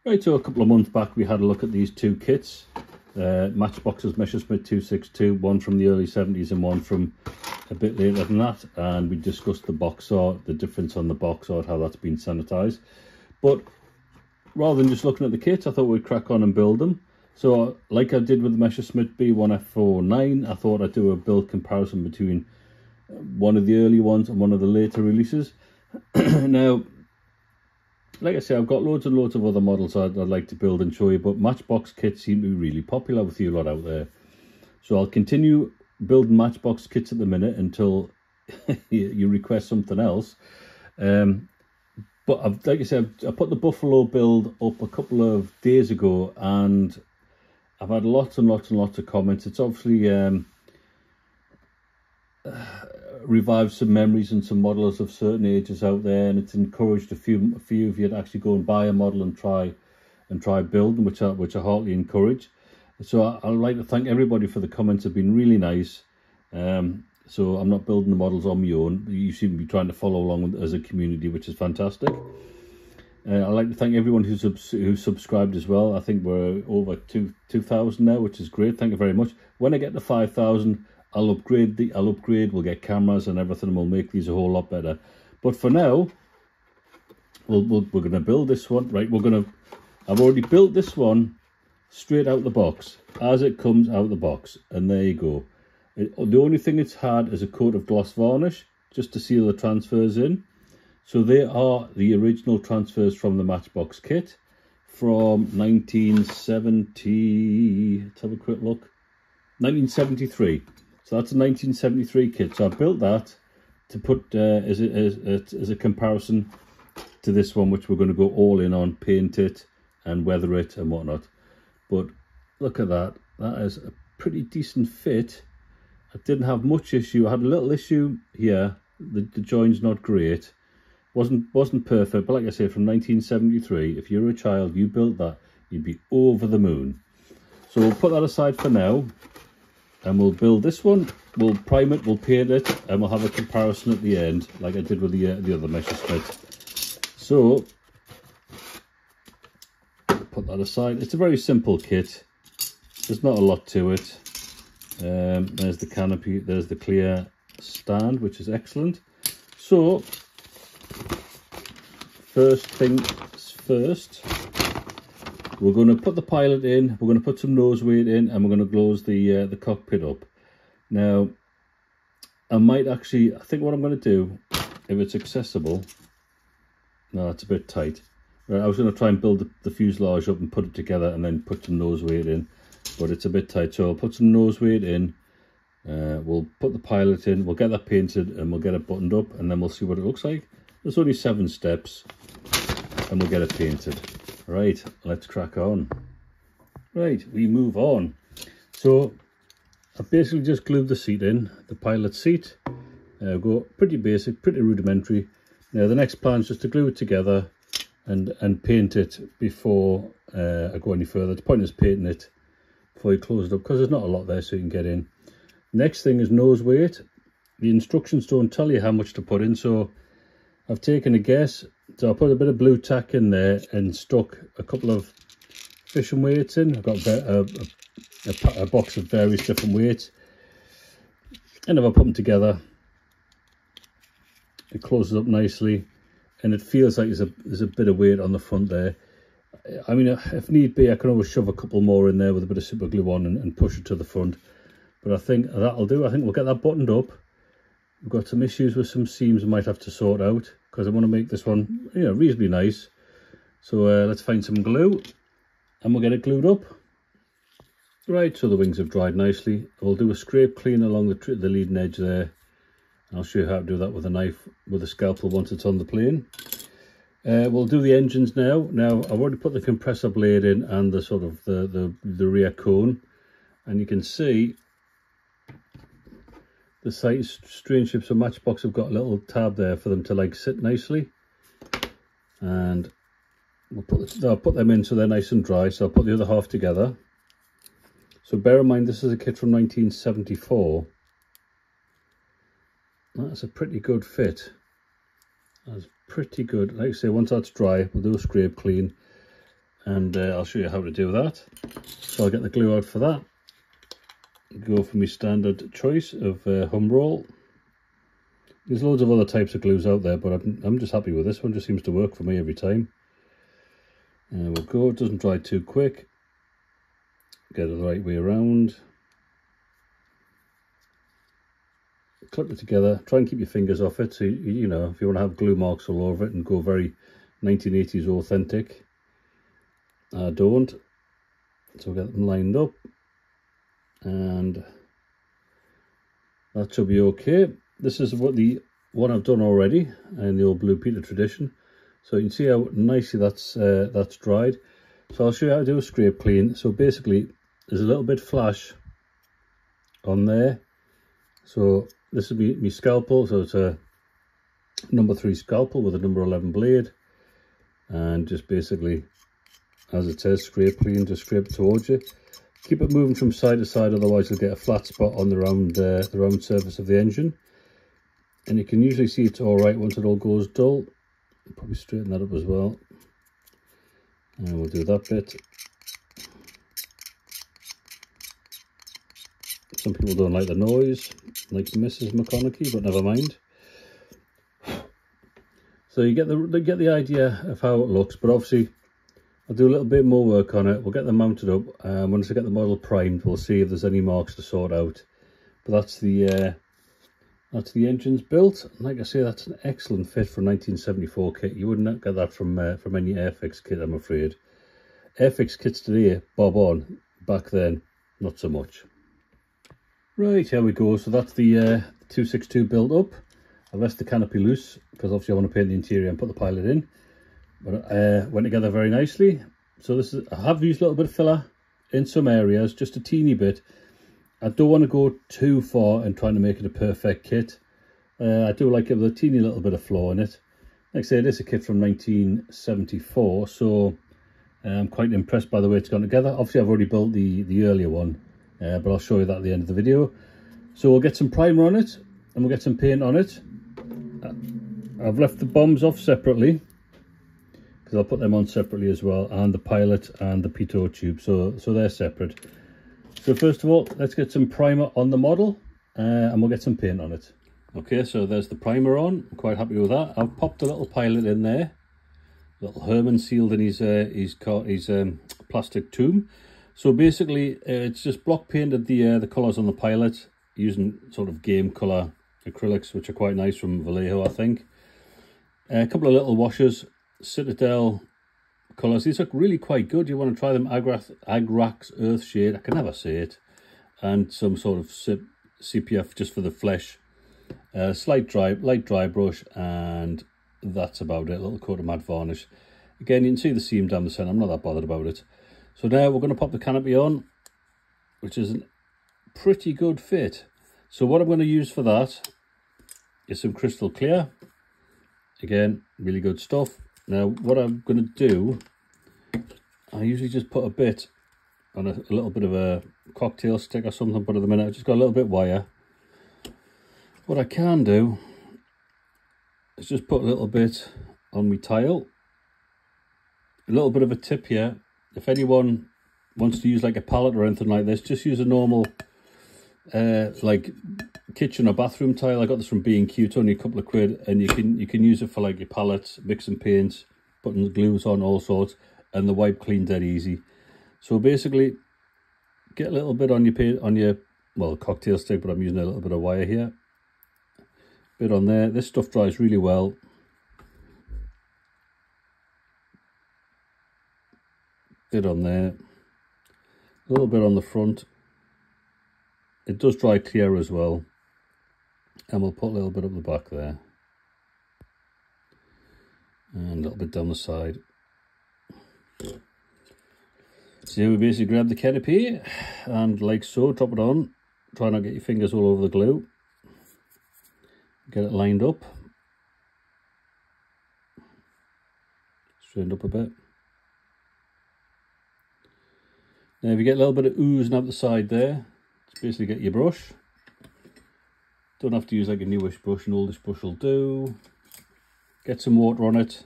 Right, so a couple of months back we had a look at these two kits. Matchbox's Messerschmitt 262, one from the early 70s and one from a bit later than that, and we discussed the box art, the difference on the box art, how that's been sanitized. But rather than just looking at the kit, I thought we'd crack on and build them. So like I did with the Messerschmitt B1F49, I thought I'd do a build comparison between one of the early ones and one of the later releases. Now, like I say, I've got loads and loads of other models I'd like to build and show you, but Matchbox kits seem to be really popular with you lot out there. So I'll continue building Matchbox kits at the minute until you request something else. But like I said, I put the Buffalo build up a couple of days ago, and I've had lots and lots and lots of comments. It's obviously revived some memories and some models of certain ages out there, and it's encouraged a few of you to actually go and buy a model and try building, which I heartily encourage. So I'd like to thank everybody for the comments. Have been really nice. So I'm not building the models on my own. You seem to be trying to follow along as a community, which is fantastic. I'd like to thank everyone who's subscribed as well. I think we're over 2,000 now, which is great. Thank you very much. When I get to 5,000, I'll upgrade. We'll get cameras and everything, and we'll make these a whole lot better. But for now, we're going to build this one. Right, I've already built this one straight out the box, as it comes out the box, and there you go. The only thing it's had is a coat of gloss varnish, just to seal the transfers in. So they are the original transfers from the Matchbox kit from 1970. Let's have a quick look. 1973. So that's a 1973 kit. So I built that to put as a comparison to this one, which we're going to go all in on, paint it and weather it and whatnot. But look at that. That is a pretty decent fit. I didn't have much issue. I had a little issue here. The join's not great. Wasn't perfect, but like I say, from 1973, if you're a child, you built that, you'd be over the moon. So we'll put that aside for now, and we'll build this one. We'll prime it, we'll paint it, and we'll have a comparison at the end, like I did with the other Messerschmitt. So put that aside. It's a very simple kit. There's not a lot to it. There's the canopy, there's the clear stand, which is excellent. So first things first, we're going to put the pilot in, we're going to put some nose weight in, and we're going to close the cockpit up. Now, I think what I'm going to do, if it's accessible, no, it's a bit tight. Right, I was going to try and build the fuselage up and put it together and then put some nose weight in, but it's a bit tight, so I'll put some nose weight in. We'll put the pilot in, we'll get that painted, and we'll get it buttoned up, and then we'll see what it looks like. There's only 7 steps, and we'll get it painted. Right, let's crack on. Right, we move on. So I've basically just glued the seat in, the pilot seat. Go pretty basic, pretty rudimentary. Now the next plan is just to glue it together and paint it before I go any further. The point is painting it before you close it up, because there's not a lot there so you can get in. Next thing is nose weight. The instructions don't tell you how much to put in, so I've taken a guess. So I put a bit of blue tack in there and stuck a couple of fishing weights in. I've got a box of various different weights, and if I put them together, it closes up nicely, and it feels like there's a bit of weight on the front there. I mean, if need be, I can always shove a couple more in there with a bit of super glue on and push it to the front. But I think that'll do. I think we'll get that buttoned up. We've got some issues with some seams I might have to sort out, because I want to make this one, reasonably nice. So let's find some glue, and we'll get it glued up. Right, so the wings have dried nicely. We'll do a scrape clean along the leading edge there. I'll show you how to do that with a knife, with a scalpel once it's on the plane. We'll do the engines now. Now I've already put the compressor blade in and the sort of the rear cone, and you can see the side strain ships of Matchbox have got a little tab there for them to like sit nicely, and I'll put them in so they're nice and dry. So I'll put the other half together. So bear in mind this is a kit from 1974. That's a pretty good fit. That's pretty good. Like I say, once that's dry, we'll do a scrape clean. and I'll show you how to do that. So I'll get the glue out for that. Go for my standard choice of home roll. There's loads of other types of glues out there, but I'm just happy with this one. Just seems to work for me every time. And we'll go. It doesn't dry too quick. Get it the right way around. Clip it together. Try and keep your fingers off it. So you know, if you want to have glue marks all over it and go very 1980s authentic. I don't. So we'll get them lined up, and that should be okay. This is what the one I've done already in the old Blue Peter tradition. So you can see how nicely that's dried. So I'll show you how to do a scrape clean. So basically, there's a little bit flash on there. So this will be my scalpel. So it's a number 3 scalpel with a number 11 blade, and just basically, as it says, scrape clean, just scrape it towards you. Keep it moving from side to side, otherwise you'll get a flat spot on the round surface of the engine. And you can usually see it's all right once it all goes dull. I'll probably straighten that up as well. And we'll do that bit. Some people don't like the noise, like Mrs. McConaughey, but never mind. So you get the idea of how it looks, but obviously I'll do a little bit more work on it. We'll get them mounted up. Once I get the model primed, we'll see if there's any marks to sort out. But that's the engine's built. Like I say, that's an excellent fit for a 1974 kit. You wouldn't get that from any Airfix kit, I'm afraid. Airfix kits today, bob on. Back then, not so much. Right, here we go. So that's the 262 built up. I left the canopy loose because obviously I want to paint the interior and put the pilot in. But went together very nicely. So this is, I have used a little bit of filler in some areas, just a teeny bit. I don't want to go too far and trying to make it a perfect kit. I do like it with a teeny little bit of flaw in it. Like I say, it is a kit from 1974, so I'm quite impressed by the way it's gone together. Obviously I've already built the earlier one, but I'll show you that at the end of the video. So we'll get some primer on it and we'll get some paint on it. I've left the bombs off separately because I'll put them on separately as well, and the pilot and the pitot tube, so they're separate. So first of all, let's get some primer on the model and we'll get some paint on it. Okay, so there's the primer on. I'm quite happy with that. I've popped a little pilot in there, little Herman sealed in his plastic tomb. So basically, it's just block painted the colours on the pilot using sort of game colour acrylics, which are quite nice from Vallejo, I think. A couple of little washes, Citadel colours. These look really quite good. You want to try them. Agrax Earthshade, I can never say it, and some sort of CPF just for the flesh. Light dry brush, and that's about it. A little coat of matte varnish. Again, you can see the seam down the centre. I'm not that bothered about it. So now we're going to pop the canopy on, which is a pretty good fit. So what I'm going to use for that is some crystal clear. Again, really good stuff. Now what I'm going to do, I usually just put a bit on a little bit of a cocktail stick or something, but at the minute I've just got a little bit wire. What I can do is just put a little bit on my tile. A little bit of a tip here. If anyone wants to use like a palette or anything like this, just use a normal like kitchen or bathroom tile. I got this from B&Q, it's only a couple of quid, and you can use it for like your palettes, mixing paints, putting glues on, all sorts, and the wipe clean dead easy. So basically, get a little bit on your paint, on your, well, cocktail stick, but I'm using a little bit of wire here. Bit on there. This stuff dries really well. Bit on there. A little bit on the front. It does dry clear as well. And we'll put a little bit up the back there. And a little bit down the side. So we basically grab the canopy and like so, drop it on. Try not to get your fingers all over the glue. Get it lined up. Straightened up a bit. Now if you get a little bit of oozing out the side there, just basically get your brush. Don't have to use like a newish brush, an oldish brush will do. Get some water on it.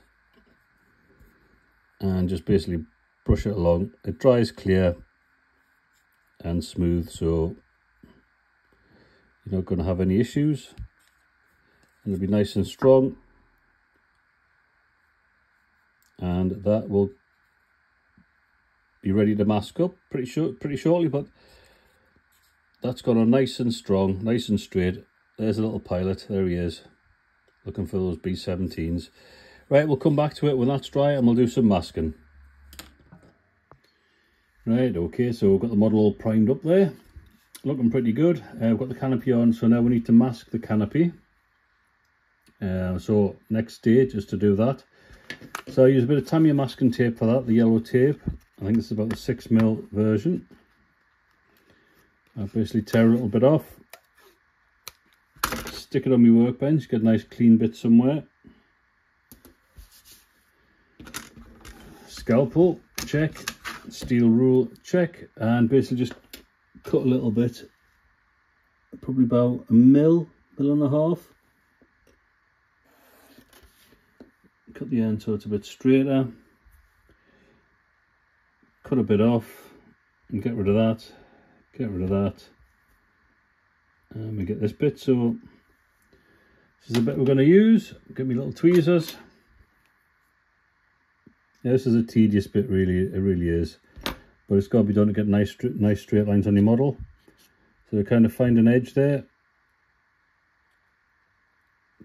And just basically brush it along. It dries clear and smooth, so you're not going to have any issues, and it'll be nice and strong, and that will be ready to mask up pretty shortly. But that's gone on nice and strong, nice and straight. There's a little pilot, there he is, looking for those B17s. Right, we'll come back to it when that's dry and we'll do some masking. Right, okay, so we've got the model all primed up there, looking pretty good. We've got the canopy on, so now we need to mask the canopy. So next stage is to do that. So I use a bit of Tamiya masking tape for that, the yellow tape. I think this is about the 6mm version. I basically tear a little bit off, stick it on my workbench, get a nice clean bit somewhere. Scalpel, check. Steel rule, check. And basically just cut a little bit, probably about a mil and a half. Cut the end so it's a bit straighter. Cut a bit off and get rid of that. Get rid of that. And we get this bit. So this is the bit we're going to use. Get me little tweezers. Yeah, this is a tedious bit, really. It really is. But it's got to be done to get nice straight lines on your model. So kind of find an edge there.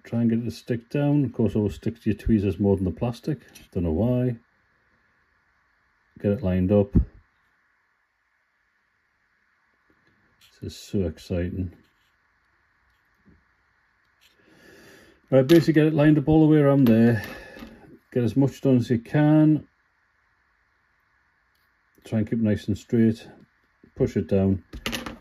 Try and get it to stick down. Of course, it will stick to your tweezers more than the plastic. Don't know why. Get it lined up. This is so exciting. Right, basically get it lined up all the way around there. Get as much done as you can. Try and keep it nice and straight. Push it down.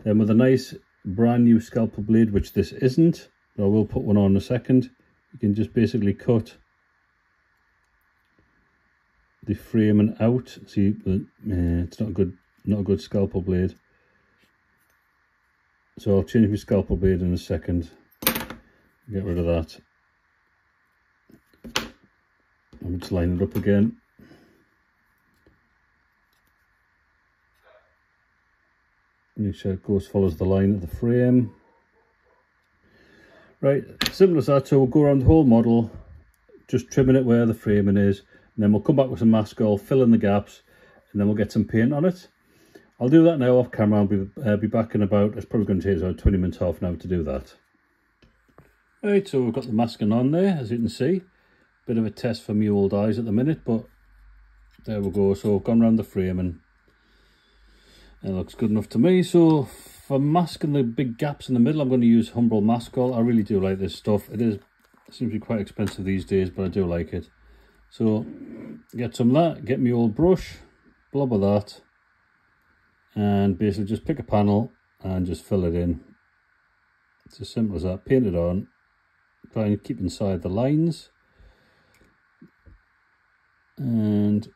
Then with a nice brand new scalpel blade, which this isn't, I will put one on in a second, you can just basically cut the framing out. See, it's not a good scalpel blade. So I'll change my scalpel blade in a second. Get rid of that. I'm just line it up again. Make sure it follows the line of the frame. Right, simple as that. So we'll go around the whole model, just trimming it where the framing is, and then we'll come back with some mask oil, fill in the gaps, and then we'll get some paint on it. I'll do that now off camera. I'll be back in about, it's probably going to take us about 20 minutes, half an hour to do that. Right, so we've got the masking on there, as you can see. Bit of a test for me old eyes at the minute, but there we go. So I've gone around the framing. It looks good enough to me. So for masking the big gaps in the middle, I'm going to use Humbrol mask oil. I really do like this stuff. It seems to be quite expensive these days, but I do like it. So get some of that, get me old brush, blob of that, and basically just pick a panel and just fill it in. It's as simple as that. Paint it on. Try and keep inside the lines. And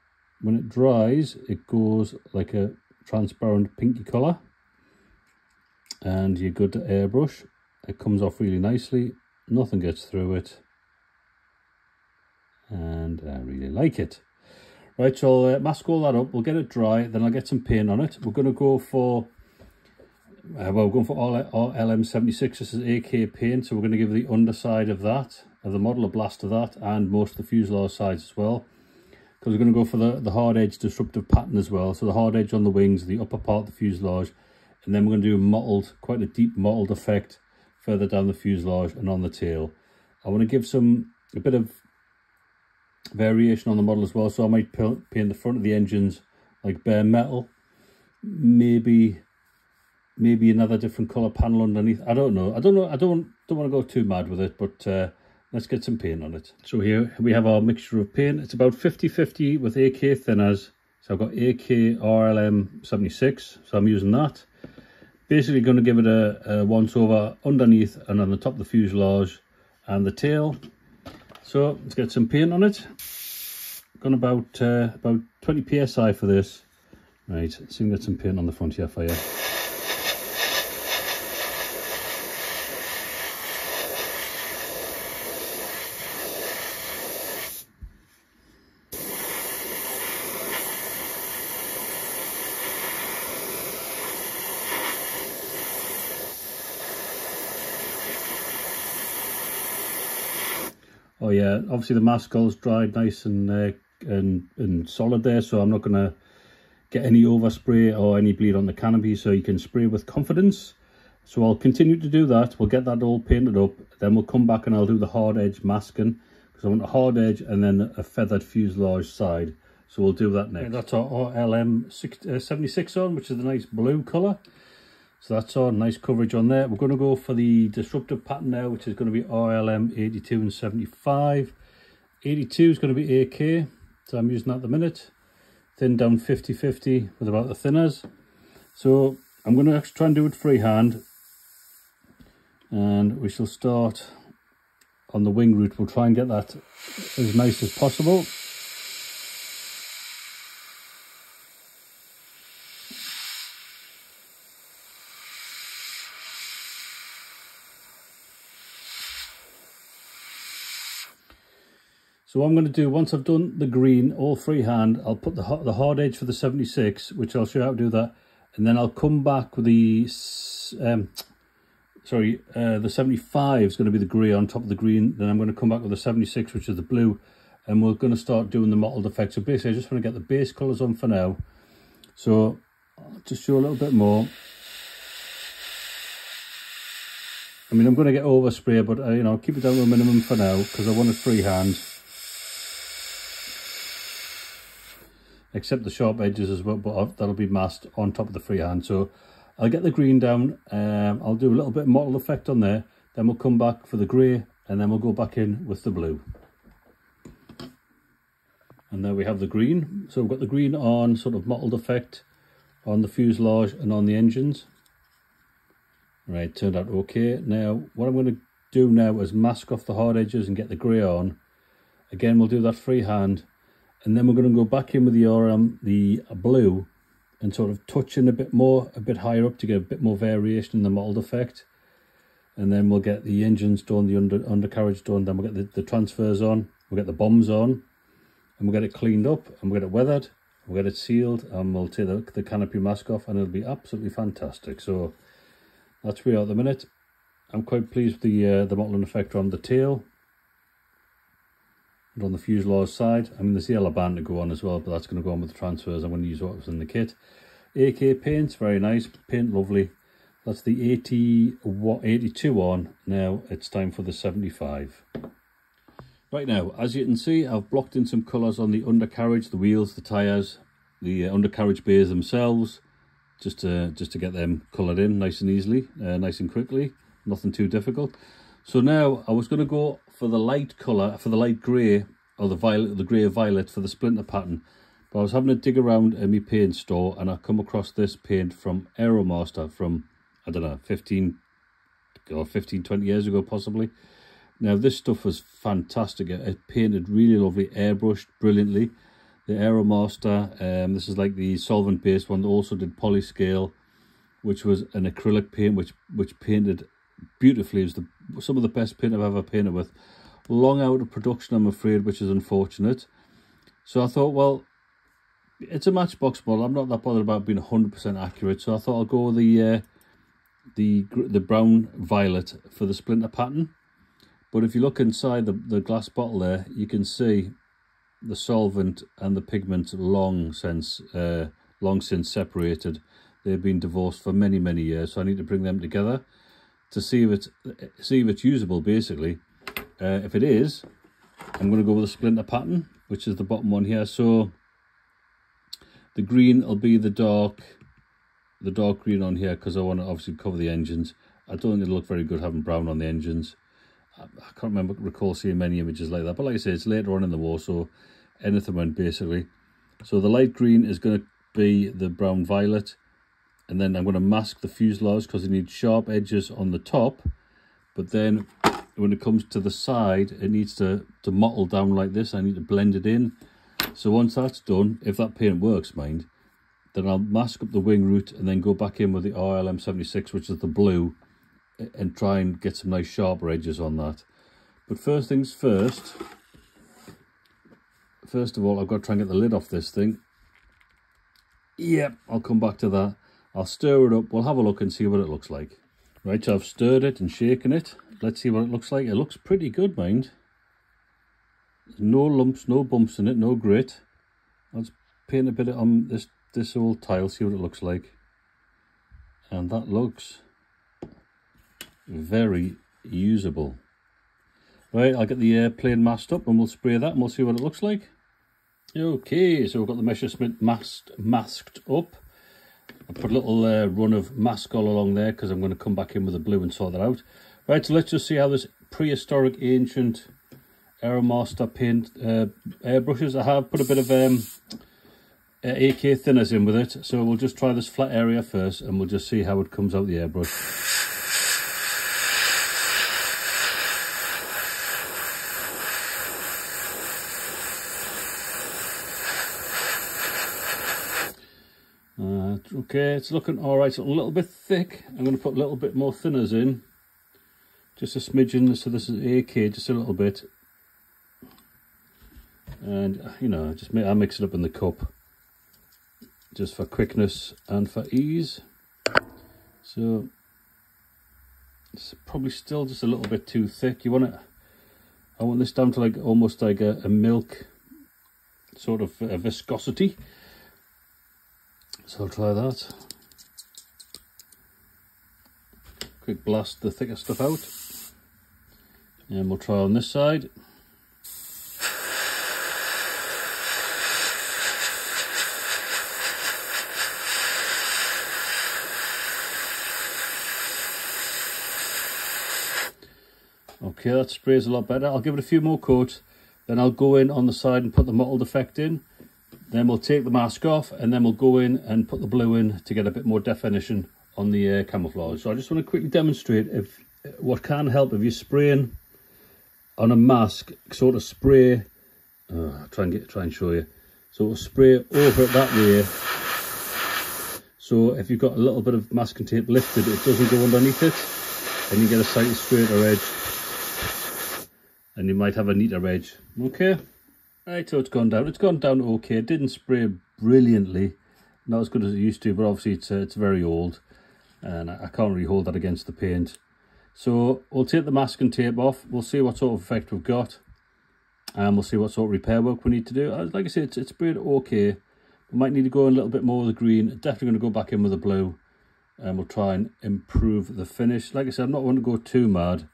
when it dries, it goes like a transparent pinky colour, and you're good to airbrush. It comes off really nicely, nothing gets through it, and I really like it. Right, so I'll mask all that up, we'll get it dry, then I'll get some paint on it. We're going to go for we're going for our LM76. This is AK paint, so we're going to give the underside of that, of the model, a blast of that, and most of the fuselage sides as well. Because we're going to go for the hard edge disruptive pattern as well. So the hard edge on the wings, the upper part of the fuselage, and then we're going to do a mottled, quite a deep mottled effect further down the fuselage and on the tail. I want to give a bit of variation on the model as well. So I might paint the front of the engines like bare metal, maybe another different color panel underneath. I don't know. I don't want to go too mad with it, but let's get some paint on it. So here we have our mixture of paint. It's about 50-50 with AK thinners. So I've got AK RLM 76, so I'm using that. Basically going to give it a once over underneath and on the top of the fuselage and the tail. So let's get some paint on it. Gone about 20 psi for this. Right, so we can get some paint on the front here for you. Oh yeah, obviously the maskell's dried nice and solid there, so I'm not going to get any overspray or any bleed on the canopy, so you can spray with confidence. So I'll continue to do that. We'll get that all painted up, then we'll come back and I'll do the hard edge masking, because I want a hard edge and then a feathered fuselage side. So we'll do that next. Okay, that's our RLM 76 on, which is the nice blue colour. So that's on, nice coverage on there. We're going to go for the disruptive pattern now, which is going to be RLM 82 and 75. 82 is going to be AK, so I'm using that at the minute. Thin down 50-50 with about the thinners. So I'm going to try and do it freehand. And we shall start on the wing root. We'll try and get that as nice as possible. So what I'm going to do, once I've done the green all freehand, I'll put the hard edge for the 76, which I'll show you how to do that, and then I'll come back with the the 75 is going to be the grey on top of the green. Then I'm going to come back with the 76, which is the blue, and we're going to start doing the mottled effect. So basically I just want to get the base colours on for now. So I'll just show a little bit more. I mean, I'm going to get overspray, but you know, keep it down to a minimum for now because I want it freehand. Except the sharp edges as well, but that'll be masked on top of the freehand. So I'll get the green down, I'll do a little bit of mottled effect on there, then we'll come back for the grey, and then we'll go back in with the blue. And there we have the green. So we've got the green on, sort of mottled effect on the fuselage and on the engines. Right, turned out okay. Now, what I'm going to do now is mask off the hard edges and get the grey on. Again, we'll do that freehand. And then we're going to go back in with the blue and sort of touch in a bit more, a bit higher up to get a bit more variation in the mottled effect. And then we'll get the engines done, the undercarriage done, then we'll get the transfers on, we'll get the bombs on, and we'll get it cleaned up, and we'll get it weathered, we'll get it sealed, and we'll take the canopy mask off, and it'll be absolutely fantastic. So that's where we are at the minute. I'm quite pleased with the mottling effect on the tail. And on the fuselage side, I mean, there's the yellow band to go on as well, but that's going to go on with the transfers. I'm going to use what was in the kit. AK paint, very nice, paint lovely. That's the 82 on. Now it's time for the 75. Right now, as you can see, I've blocked in some colours on the undercarriage, the wheels, the tyres, the undercarriage bays themselves, just to get them coloured in nice and easily, nice and quickly, nothing too difficult. So now I was going to go for the light colour, for the light grey, or the violet, the grey violet for the splinter pattern. But I was having to dig around in my paint store, and I come across this paint from Aeromaster from, I don't know, 15, 20 years ago possibly. Now this stuff was fantastic. It painted really lovely, airbrushed brilliantly. The Aeromaster, this is like the solvent based one that also did polyscale, which was an acrylic paint which painted beautifully. It was some of the best paint I've ever painted with. Long out of production, I'm afraid, which is unfortunate. So I thought, well, it's a Matchbox model. I'm not that bothered about being 100% accurate. So I thought I'll go with the brown violet for the splinter pattern. But if you look inside the glass bottle there, you can see the solvent and the pigment long since separated. They've been divorced for many, many years. So I need to bring them together to see if it's usable, basically. If it is, I'm going to go with the splinter pattern, which is the bottom one here. So the green will be the dark green on here, because I want to obviously cover the engines. I don't think it'll look very good having brown on the engines. I can't recall seeing many images like that, but like I say, it's later on in the war, so anything went basically. So the light green is going to be the brown violet, and then I'm going to mask the fuselage because it needs sharp edges on the top, but then when it comes to the side, it needs to mottle down like this. I need to blend it in. So once that's done, if that paint works, mind, then I'll mask up the wing root and then go back in with the RLM 76, which is the blue, and try and get some nice sharper edges on that. But first things first, first of all, I've got to try and get the lid off this thing. Yep, I'll come back to that. I'll stir it up. We'll have a look and see what it looks like. Right, so I've stirred it and shaken it. Let's see what it looks like. It looks pretty good, mind. There's no lumps, no bumps in it, no grit. Let's paint a bit on this old tile, see what it looks like. And that looks very usable. Right, I'll get the plane masked up and we'll spray that and we'll see what it looks like. Okay, so we've got the Messerschmitt masked up. I put a little run of mask all along there because I'm going to come back in with the blue and sort that out. Right, so let's just see how this prehistoric ancient Aeromaster paint airbrushes. I have put a bit of AK thinners in with it, so we'll just try this flat area first and we'll just see how it comes out the airbrush. Okay, it's looking all right. It's a little bit thick. I'm going to put a little bit more thinners in, just a smidgen. So this is AK, just a little bit, and you know, I mix it up in the cup, just for quickness and for ease. So it's probably still just a little bit too thick. I want this down to like almost like a milk sort of viscosity. So I'll try that. Quick blast the thicker stuff out. And we'll try on this side. Okay, that sprays a lot better. I'll give it a few more coats. Then I'll go in on the side and put the mottled effect in. Then we'll take the mask off and then we'll go in and put the blue in to get a bit more definition on the camouflage. So I just want to quickly demonstrate what can help if you're spraying on a mask, sort of spray, try and show you. So we'll spray over it that way. So if you've got a little bit of masking tape lifted, it doesn't go underneath it and you get a slightly straighter edge and you might have a neater edge. Okay. Right, so it's gone down okay. It didn't spray brilliantly, not as good as it used to, but obviously it's very old and I can't really hold that against the paint. So we'll take the masking tape off, we'll see what sort of effect we've got, and we'll see what sort of repair work we need to do. Like I said, it's sprayed okay. We might need to go in a little bit more with the green. Definitely going to go back in with the blue, and we'll try and improve the finish. Like I said, I'm not going to go too mad.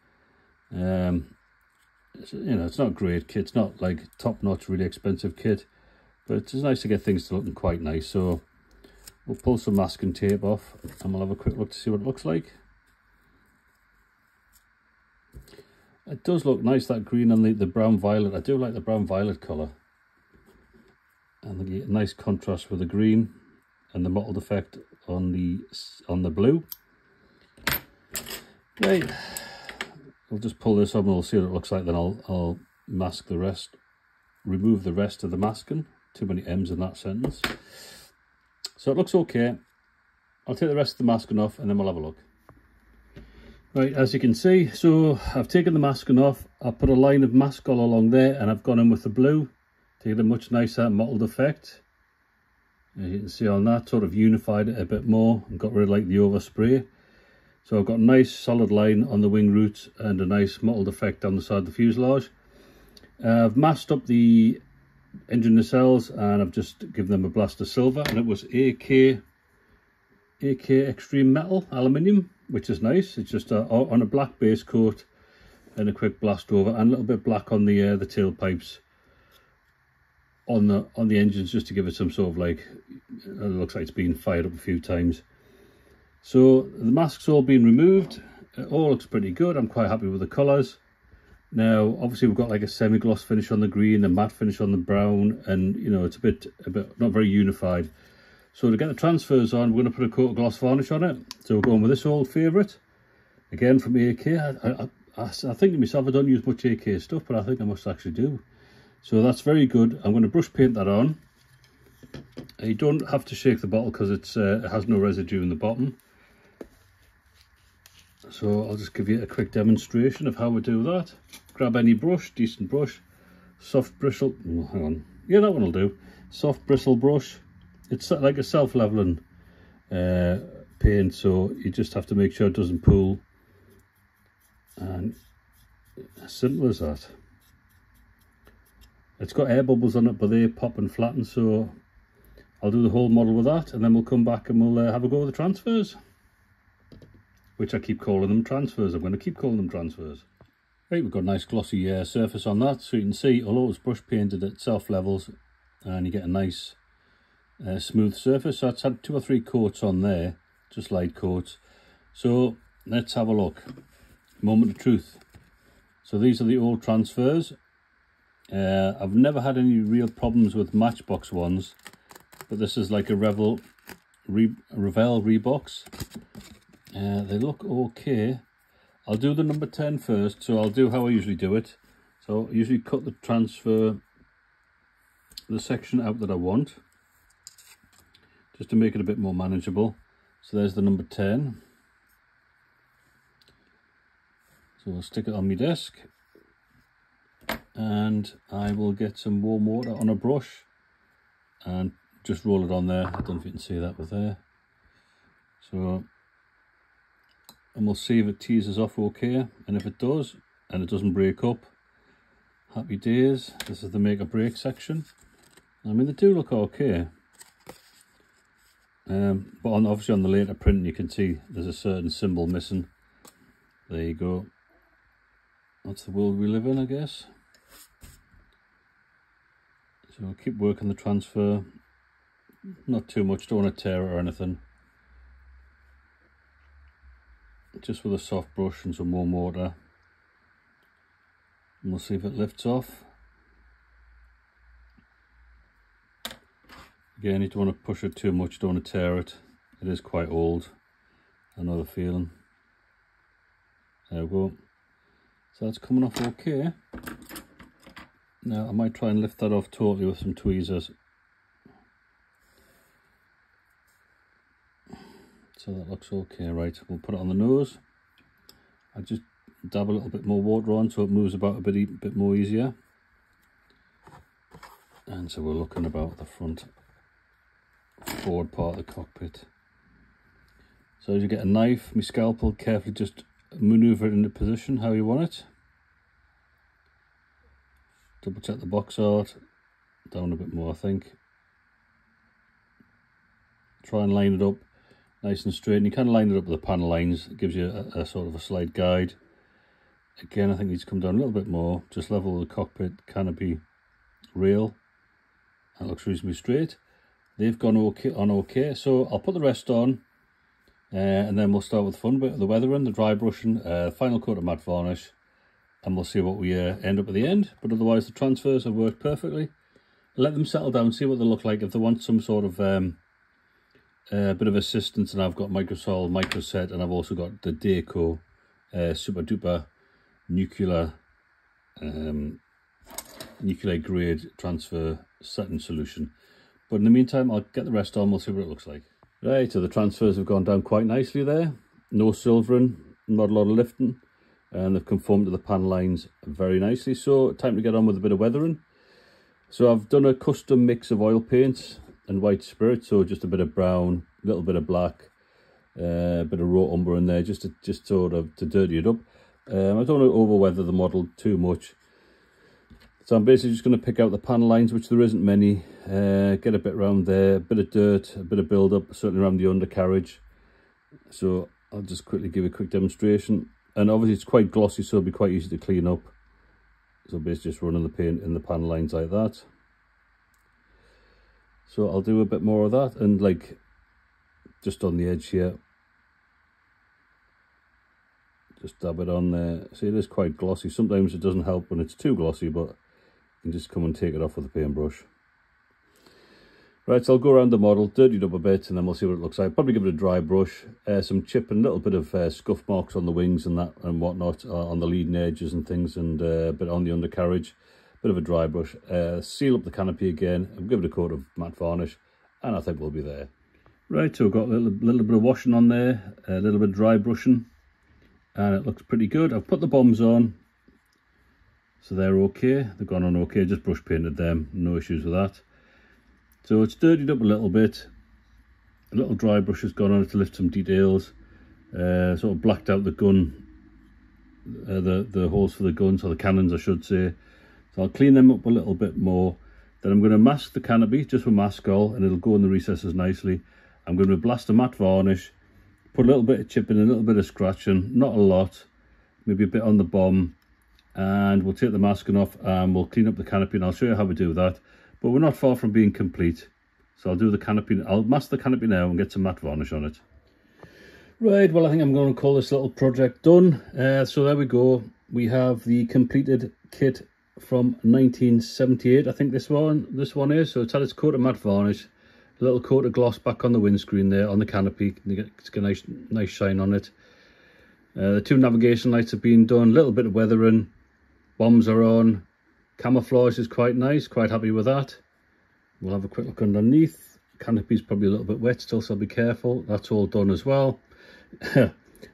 You know, it's not a great kit, it's not like top-notch, really expensive kit, but it's nice to get things to looking quite nice. So we'll pull some masking tape off and we'll have a quick look to see what it looks like. It does look nice, that green and the brown violet. I do like the brown violet colour, and the nice contrast with the green and the mottled effect on the blue. Right. We'll just pull this up and we'll see what it looks like, then I'll mask the rest, remove the rest of the masking. Too many M's in that sentence. So it looks okay. I'll take the rest of the masking off and then we'll have a look. Right, as you can see, so I've taken the masking off, I've put a line of mask all along there and I've gone in with the blue to get a much nicer mottled effect. As you can see on that, sort of unified it a bit more and got rid of like the overspray. So I've got a nice solid line on the wing roots and a nice mottled effect on the side of the fuselage. I've masked up the engine nacelles and I've just given them a blast of silver, and it was AK Extreme Metal Aluminium, which is nice. It's just on a black base coat and a quick blast over, and a little bit black on the tailpipes on the engines, just to give it some sort of like, it looks like it's been fired up a few times. So the mask's all been removed. It all looks pretty good. I'm quite happy with the colours. Now obviously we've got like a semi-gloss finish on the green, a matte finish on the brown, and you know, it's a bit not very unified. So to get the transfers on, we're going to put a coat of gloss varnish on it. So we're going with this old favourite, again from AK. I think to myself, I don't use much AK stuff, but I think I must actually do. So that's very good. I'm going to brush paint that on. You don't have to shake the bottle because it has no residue in the bottom. So I'll just give you a quick demonstration of how we do that. Grab any brush, decent brush, soft bristle, oh, hang on, yeah, that one will do. Soft bristle brush. It's like a self-leveling paint, so you just have to make sure it doesn't pool. And as simple as that. It's got air bubbles on it, but they pop and flatten, so I'll do the whole model with that, and then we'll come back and we'll have a go with the transfers, which I keep calling them transfers. I'm going to keep calling them transfers. Right, we've got a nice glossy surface on that, so you can see, although it's brush painted at self levels, and you get a nice smooth surface. So it's had 2 or 3 coats on there, just light coats. So let's have a look. Moment of truth. So these are the old transfers. I've never had any real problems with Matchbox ones, but this is like a Revell Reeboks. They look okay. I'll do the number 10 first, so I'll do how I usually do it. So I usually cut the transfer, the section out that I want, just to make it a bit more manageable. So there's the number 10. So I'll stick it on my desk, and I will get some warm water on a brush and just roll it on there. I don't know if you can see that with there. So, and we'll see if it teases off okay, and if it does and it doesn't break up, happy days. This is the make or break section. I mean, they do look okay, but obviously on the later print you can see there's a certain symbol missing. There you go. That's the world we live in, I guess. So I'll keep working the transfer, not too much, don't want to tear it or anything. Just with a soft brush and some warm water. And we'll see if it lifts off. Again, you don't want to push it too much, don't want to tear it. It is quite old, I know the feeling. There we go. So that's coming off okay. Now I might try and lift that off totally with some tweezers. So that looks okay. Right, we'll put it on the nose. I just dab a little bit more water on so it moves about a bit more easier. And so we're looking about the front forward part of the cockpit. So as you get a knife, my scalpel, carefully just maneuver it into position how you want it. Double check the box art, down a bit more I think. Try and line it up nice and straight, and you can line it up with the panel lines. It gives you a sort of a slight guide. Again, I think it needs to come down a little bit more, just level the cockpit canopy rail. That looks reasonably straight. They've gone okay, so I'll put the rest on, and then we'll start with the fun bit, the weathering, the dry brushing, final coat of matte varnish, and we'll see what we end up at the end. But otherwise the transfers have worked perfectly. Let them settle down, see what they look like. If they want some sort of bit of assistance, and I've got Microsol Microset, and I've also got the Deco super duper nuclear grade transfer setting solution. But in the meantime, I'll get the rest on, we'll see what it looks like. Right, so the transfers have gone down quite nicely there. No silvering, not a lot of lifting, and they've conformed to the panel lines very nicely. So time to get on with a bit of weathering. So I've done a custom mix of oil paints and white spirit, so just a bit of brown, a little bit of black, a bit of raw umber in there, just sort of to dirty it up. I don't want to over weather the model too much. So I'm basically just going to pick out the panel lines, which there isn't many, get a bit around there, a bit of dirt, a bit of build up, certainly around the undercarriage. So I'll just quickly give a quick demonstration. And obviously it's quite glossy, so it'll be quite easy to clean up. So basically just running the paint in the panel lines like that. So I'll do a bit more of that, and like just on the edge here, just dab it on there. See, it is quite glossy. Sometimes it doesn't help when it's too glossy, but you can just come and take it off with a paintbrush. Right, so I'll go around the model, dirty it up a bit, and then we'll see what it looks like. Probably give it a dry brush, some chip and a little bit of scuff marks on the wings and that and whatnot, on the leading edges and things, and a bit on the undercarriage. Bit of a dry brush, seal up the canopy again, and give it a coat of matte varnish, and I think we'll be there. Right, so we've got a little bit of washing on there, a little bit of dry brushing, and it looks pretty good. I've put the bombs on, so they're okay. They've gone on okay, just brush painted them, no issues with that. So it's dirtied up a little bit. A little dry brush has gone on it to lift some details. Sort of blacked out the gun, the holes for the guns, or the cannons I should say. So I'll clean them up a little bit more. Then I'm going to mask the canopy just with mask oil, and it'll go in the recesses nicely. I'm going to blast a matte varnish, put a little bit of chipping, a little bit of scratching, not a lot, maybe a bit on the bottom, and we'll take the masking off and we'll clean up the canopy, and I'll show you how we do that. But we're not far from being complete. So I'll do the canopy, I'll mask the canopy now and get some matte varnish on it. Right, well, I think I'm going to call this little project done. So there we go. We have the completed kit from 1978. I think this one is. So it's had its coat of matte varnish, a little coat of gloss back on the windscreen there, on the canopy. It's got a nice shine on it. The two navigation lights have been done, a little bit of weathering, bombs are on, camouflage is quite nice, quite happy with that. We'll have a quick look underneath. Canopy's probably a little bit wet still, so be careful. That's all done as well.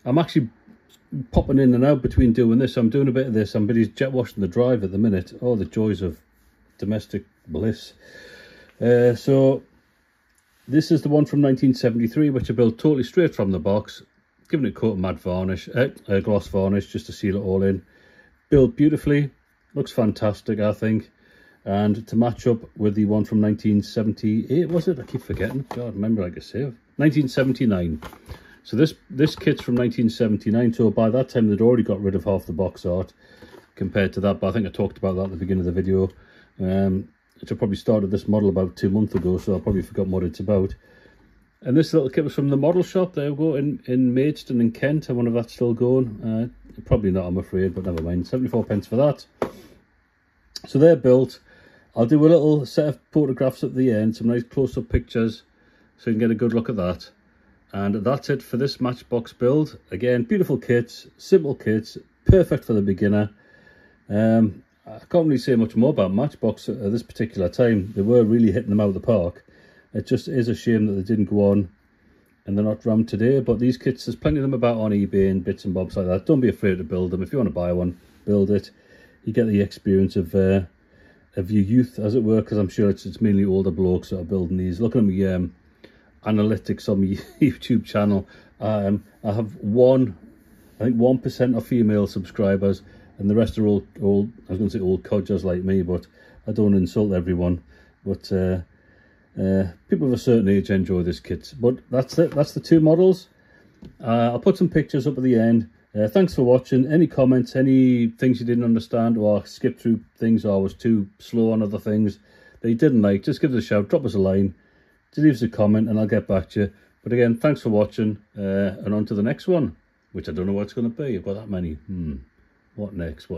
I'm actually popping in and out between doing this. I'm doing a bit of this. I'm busy jet washing the drive at the minute. Oh, the joys of domestic bliss. So this is the one from 1973, which I built totally straight from the box, giving it a coat of matte varnish, gloss varnish, just to seal it all in. Built beautifully, looks fantastic, I think. And to match up with the one from 1978, was it? I keep forgetting. God, remember like I say, 1979. So this kit's from 1979. So by that time, they'd already got rid of half the box art compared to that. But I think I talked about that at the beginning of the video. Which I probably started this model about 2 months ago, so I probably forgot what it's about. And this little kit was from the model shop. There we go, in Maidstone in Kent. I wonder if that's still going. Probably not, I'm afraid, but never mind. 74p for that. So they're built. I'll do a little set of photographs at the end, some nice close-up pictures, so you can get a good look at that. And that's it for this Matchbox build. Again, beautiful kits, simple kits, perfect for the beginner. I can't really say much more about Matchbox at this particular time. They were really hitting them out of the park. It just is a shame that they didn't go on and they're not around today. But these kits, there's plenty of them about on eBay and bits and bobs like that. Don't be afraid to build them. If you want to buy one, build it. You get the experience of your youth, as it were, because I'm sure it's mainly older blokes that are building these. Looking at my analytics on my YouTube channel, I have I think 1% of female subscribers, and the rest are all I was going to say old codgers like me, but I don't insult everyone. But people of a certain age enjoy this kit. But that's it. That's the two models. I'll put some pictures up at the end. Thanks for watching. Any comments, any things you didn't understand, or skipped through things, or was too slow on other things that you didn't like, just give us a shout, drop us a line, just leave us a comment and I'll get back to you. But again, thanks for watching, and on to the next one, which I don't know what it's going to be. I've got that many. What next?